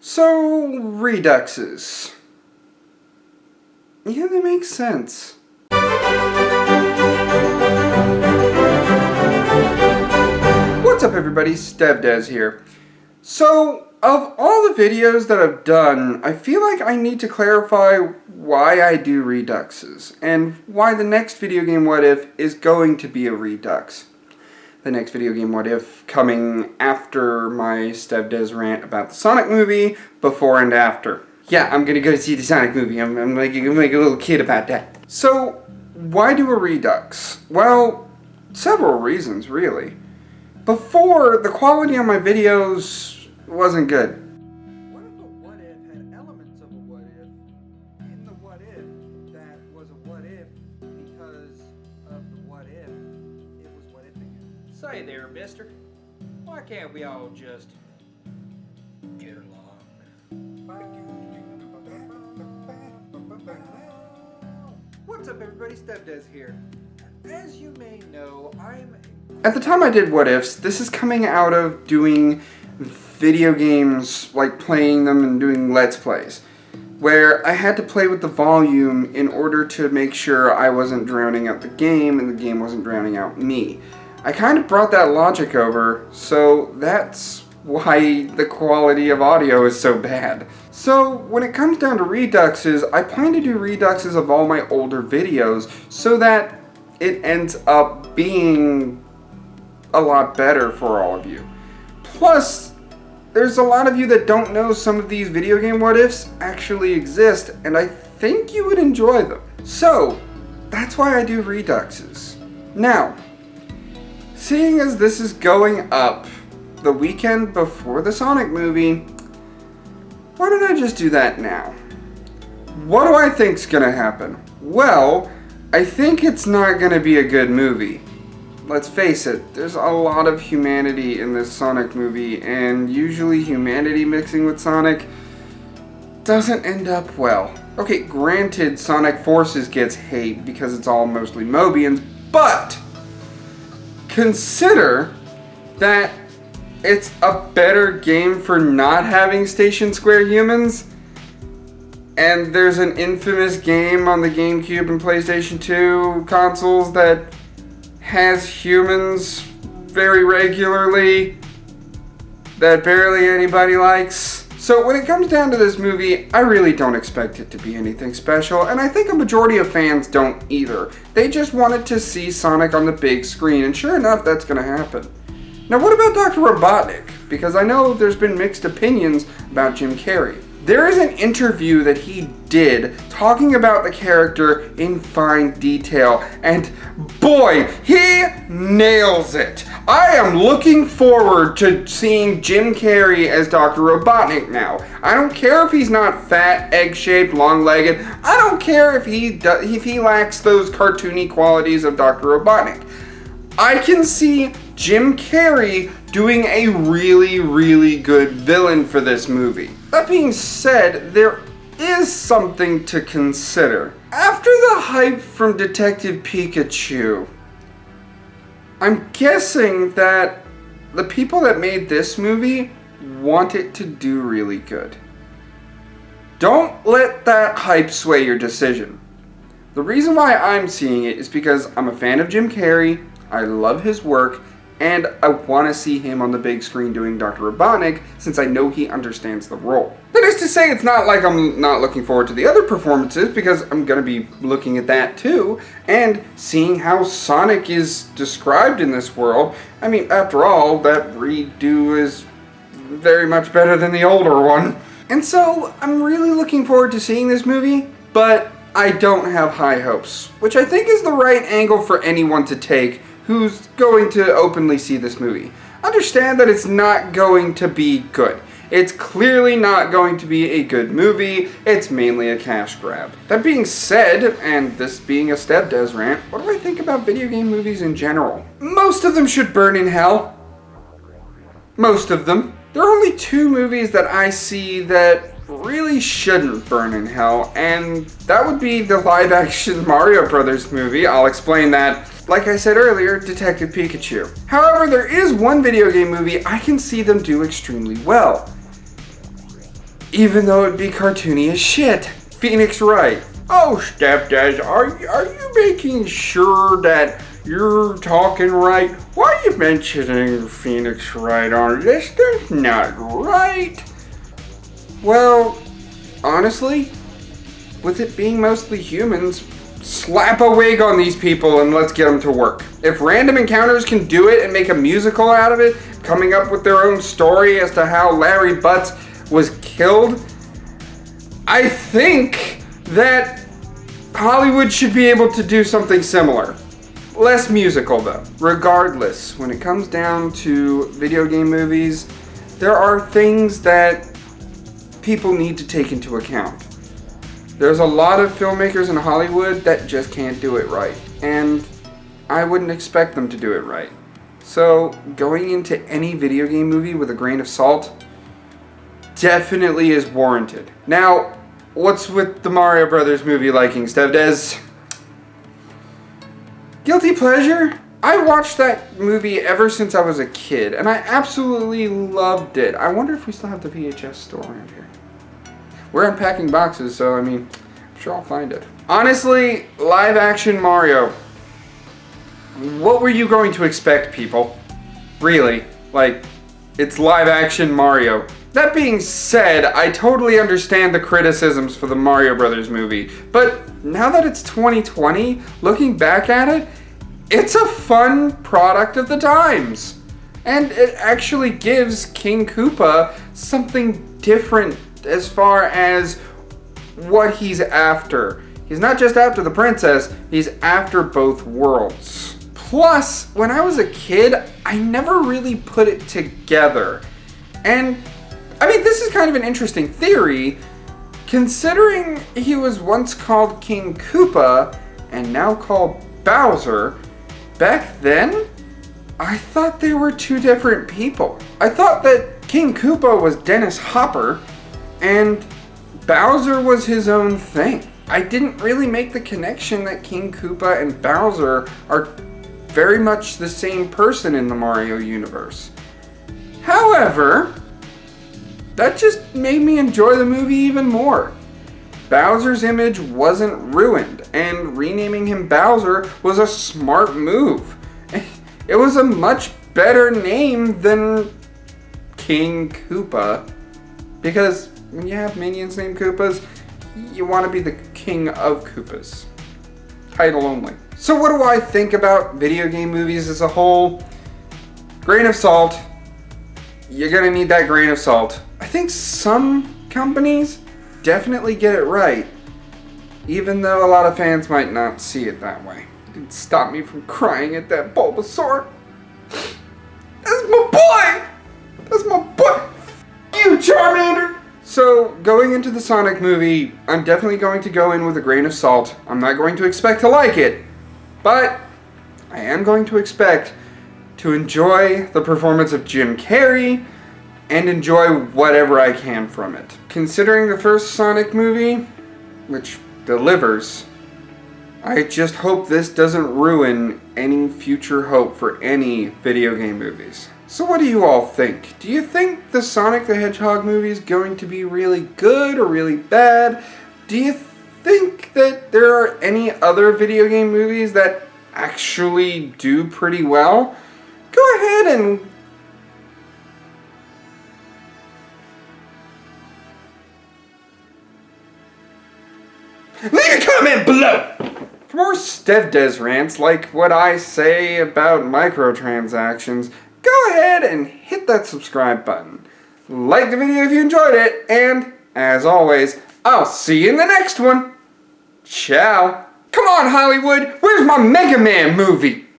So, Reduxes. Yeah, that makes sense. What's up everybody, StevDeS here. So, of all the videos that I've done, I feel like I need to clarify why I do Reduxes, and why the next video game What If is going to be a Redux. The next video game What If coming after my StevDeS rant about the Sonic movie, before and after. Yeah, I'm gonna go see the Sonic movie. I'm like a little kid about that. So, why do a Redux? Well, several reasons really. Before, the quality on my videos wasn't good. What if a What If had elements of a What If in the What If that was a What If because of the What If it was What If again? Say there, mister. Why can't we all just get along? What's up everybody, StevDeS here. As you may know, at the time I did What Ifs, this is coming out of doing video games, like playing them and doing Let's Plays, where I had to play with the volume in order to make sure I wasn't drowning out the game and the game wasn't drowning out me. I kind of brought that logic over, so that's why the quality of audio is so bad. So when it comes down to Reduxes, I plan to do Reduxes of all my older videos so that it ends up being a lot better for all of you. Plus, there's a lot of you that don't know some of these video game What Ifs actually exist, and I think you would enjoy them. So, that's why I do Reduxes. Now, seeing as this is going up the weekend before the Sonic movie, why don't I just do that now? What do I think's gonna happen? Well, I think it's not gonna be a good movie. Let's face it, there's a lot of humanity in this Sonic movie, and usually humanity mixing with Sonic doesn't end up well. Okay, granted, Sonic Forces gets hate because it's all mostly Mobians, but consider that it's a better game for not having Station Square humans, and there's an infamous game on the GameCube and PlayStation 2 consoles that has humans very regularly that barely anybody likes. So when it comes down to this movie, I really don't expect it to be anything special, and I think a majority of fans don't either. They just wanted to see Sonic on the big screen, and sure enough, that's gonna happen. Now what about Dr. Robotnik? Because I know there's been mixed opinions about Jim Carrey. There is an interview that he did talking about the character in fine detail, and boy, he nails it. I am looking forward to seeing Jim Carrey as Dr. Robotnik now. I don't care if he's not fat, egg-shaped, long-legged. I don't care if he lacks those cartoony qualities of Dr. Robotnik. I can see Jim Carrey doing a really, really good villain for this movie. That being said, there is something to consider. After the hype from Detective Pikachu, I'm guessing that the people that made this movie want it to do really good. Don't let that hype sway your decision. The reason why I'm seeing it is because I'm a fan of Jim Carrey, I love his work, and I want to see him on the big screen doing Dr. Robotnik since I know he understands the role. That is to say, it's not like I'm not looking forward to the other performances, because I'm going to be looking at that too, and seeing how Sonic is described in this world. I mean, after all, that redo is very much better than the older one. And so, I'm really looking forward to seeing this movie, but I don't have high hopes, which I think is the right angle for anyone to take who's going to openly see this movie. Understand that it's not going to be good. It's clearly not going to be a good movie. It's mainly a cash grab. That being said, and this being a StevDeS rant, what do I think about video game movies in general? Most of them should burn in hell. Most of them. There are only two movies that I see that really shouldn't burn in hell, and that would be the live-action Mario Brothers movie. I'll explain that. Like I said earlier, Detective Pikachu. However, there is one video game movie I can see them do extremely well. even though it'd be cartoony as shit. Phoenix Wright. Oh, StevDeS, are you making sure that you're talking right? Why are you mentioning Phoenix Wright on this? That's not right. Well, honestly, with it being mostly humans, slap a wig on these people and let's get them to work. If Random Encounters can do it and make a musical out of it, coming up with their own story as to how Larry Butts was killed, I think that Hollywood should be able to do something similar. Less musical though. Regardless, when it comes down to video game movies, there are things that people need to take into account. There's a lot of filmmakers in Hollywood that just can't do it right, and I wouldn't expect them to do it right. So going into any video game movie with a grain of salt definitely is warranted. Now, what's with the Mario Brothers movie liking, StevDeS? Guilty pleasure? I watched that movie ever since I was a kid, and I absolutely loved it. I wonder if we still have the VHS store around here. We're unpacking boxes, so I mean, I'm sure I'll find it. Honestly, live action Mario. What were you going to expect, people? Really? Like, it's live action Mario. That being said, I totally understand the criticisms for the Mario Brothers movie, but now that it's 2020, looking back at it, it's a fun product of the times. And it actually gives King Koopa something different as far as what he's after. He's not just after the princess, he's after both worlds. Plus, when I was a kid, I never really put it together. And, I mean, this is kind of an interesting theory, considering he was once called King Koopa and now called Bowser. Back then, I thought they were two different people. I thought that King Koopa was Dennis Hopper and Bowser was his own thing. I didn't really make the connection that King Koopa and Bowser are very much the same person in the Mario universe. However, that just made me enjoy the movie even more. Bowser's image wasn't ruined, and renaming him Bowser was a smart move. It was a much better name than King Koopa, because when you have minions named Koopas, you want to be the king of Koopas. Title only. So what do I think about video game movies as a whole? Grain of salt. You're gonna need that grain of salt. I think some companies definitely get it right, even though a lot of fans might not see it that way. It didn't stop me from crying at that Bulbasaur. That's my boy! That's my boy! You, Charmander! So, going into the Sonic movie, I'm definitely going to go in with a grain of salt. I'm not going to expect to like it, but I am going to expect to enjoy the performance of Jim Carrey and enjoy whatever I can from it. Considering the first Sonic movie, which delivers, I just hope this doesn't ruin any future hope for any video game movies. So what do you all think? Do you think the Sonic the Hedgehog movie is going to be really good or really bad? Do you think that there are any other video game movies that actually do pretty well? Go ahead and leave a comment below! For more StevDeS rants like what I say about microtransactions, go ahead and hit that subscribe button. Like the video if you enjoyed it, and as always, I'll see you in the next one. Ciao. Come on, Hollywood, where's my Mega Man movie?